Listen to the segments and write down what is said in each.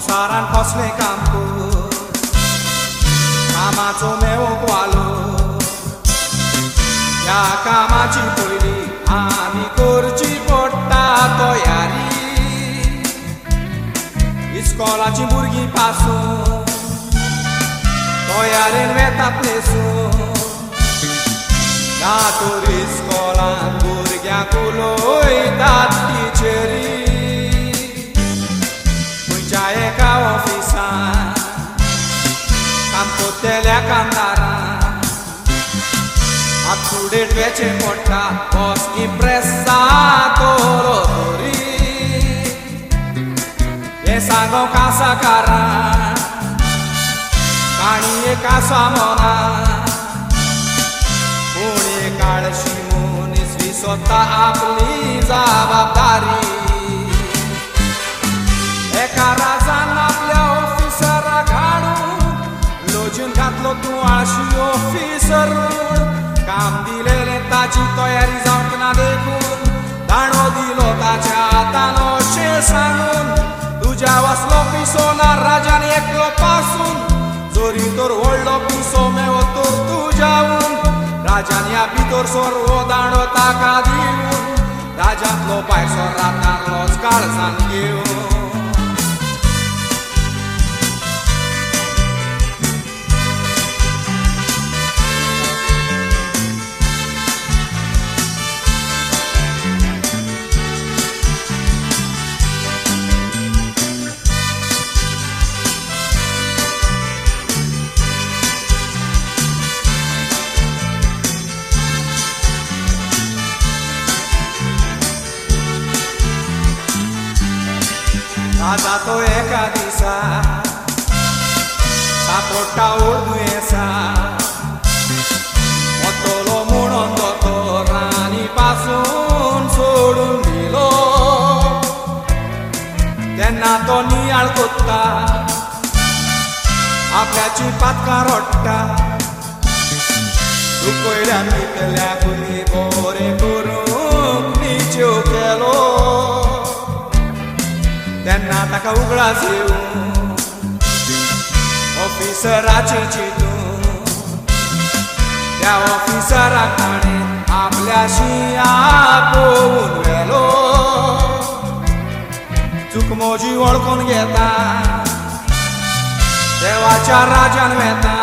संसारान कसले काम कर कामाचो मेवो वालो ह्या कामाची पयली आमी करची पडटा तयारी इस्कॉलाची भुरगीं पासून तयारेन वेतात न्हेसून दातोर इस्कॉलान भुरग्यांक उलयतात टिचरी खंयच्या एका ऑफिसान काम कोत्तेल्या कामदारान अप टू डेट वेचें पडटा बॉस इम्प्रेस जातलो तरी हें सांगो कासाकारान काणी एका सामोना कोणी काळशी मनीस विसरता आपली जबाबदारी एका राजान आपल्या ऑफिसराक हाडून लोजून घातलो तूं आळशी ऑफिसर काम दिलेलें ताची तयारी जावंक ना देखून दाणो दिलो ताच्या हातान अशें सांगून तुज्या वसलो पिसो ना राजान एकलो पासून जोरी तर व्हडलो पिसो मेवो तर तुज्यावून राजान ह्या भितर सर्व दाणो ताका दिवून राजांतलो भायरचो रातांतलोच काळजान घेवन राजा तो एका दिसा सापडटा दुयेंसा वतलो म्हणून दोतोर रानी पासून सोडून दिलो तेन्ना तो नियाळ कोत्ता आपल्याची पातकां रोडटा रुपयल्यान विकल्याकूय बरें करूंक निच्यो केलो तेन्ना ताका उगडास येवून ऑफिसराचें चिंतून त्या ऑफिसराक ताणें आपल्याशी आपोवन व्हेलो चूक म्हजी वळखून घेता देवाच्या राजान वेता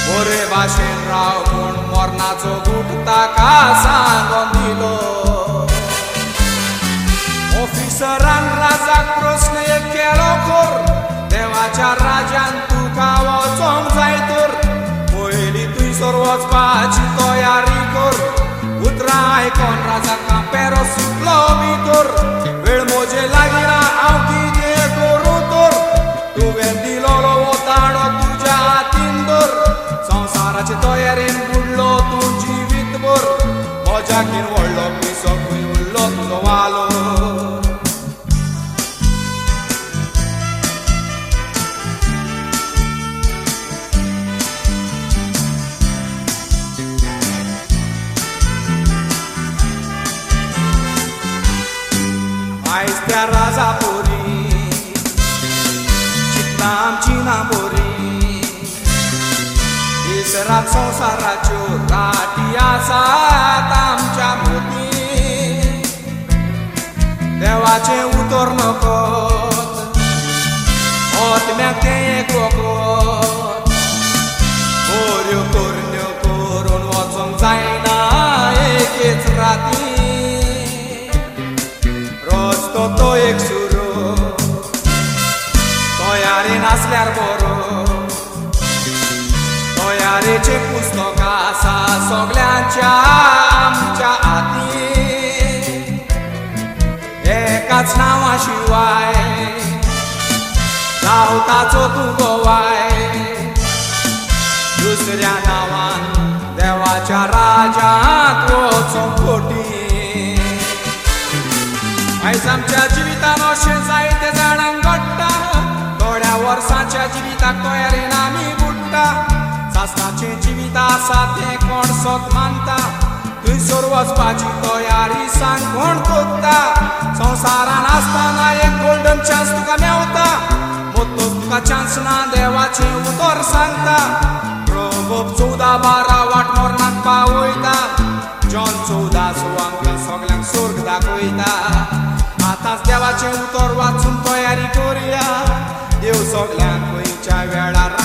बरे भाशेन राव म्हूण मरणाचो बूट ताका सांगून दिलो ऑफिसरान राजाक प्रश्न एक केलो कर देवाच्या राजान तुका वचोंक जाय तर पयलीं थंयसर वचपाची तयारी कर उतरां आयकोन राजाक पेरो सुटलो भितर वेळ म्हजे लागीं ना हांव कितें करूं तर तुवें दिलोलो हो दाणो तुज्या हातीन धर संवसाराचे तयारेन बुडलो तूं जिवीतभर म्हज्याकीन व्हडलो पिसो खंय उरलो तुजो वालो आयज त्या राजा पोरी चिंता आमची ना बोरी दीस रात संवसाराच्यो राटी आसात आमच्या मोती देवाचें उतर नकत ओतम्याक तें एक वखद बऱ्यो करण्यो करून वचोंक जायना एकेच राती तो एक सुरो तयारेन आसल्यार बरो तयारेचें पुस्तक आसा सगळ्यांच्या आमच्या हाती एकाच नांवा शिवाय जावताचो तूं गोवाय दुसऱ्या नांवान देवाच्या राजांत वचोंक खोटी आयज आमच्या जिवितान अशें जायते जाणांक घडटा थोड्या वर्सांच्या जिविताक तयारेन आमी बुडटा सासणाचें जिवीत आसा तें कोण सोत मानता थंय थंयसर वचपाची तयारी सांग कोण कोत्ता संवसारान आसतना एक गोल्डन चान्स तुका मेवता मोदलो तुका चान्स ना देवाचें उतर सांगता प्रभोप 14-12 वाटमोरणाक पावयता जॉन 14 आमकां सगल्यांक स्वर्ग दाखयता आतांच देवाचें उतर वाचून तयारी करुया देव सगल्यांक खंयच्या वेळार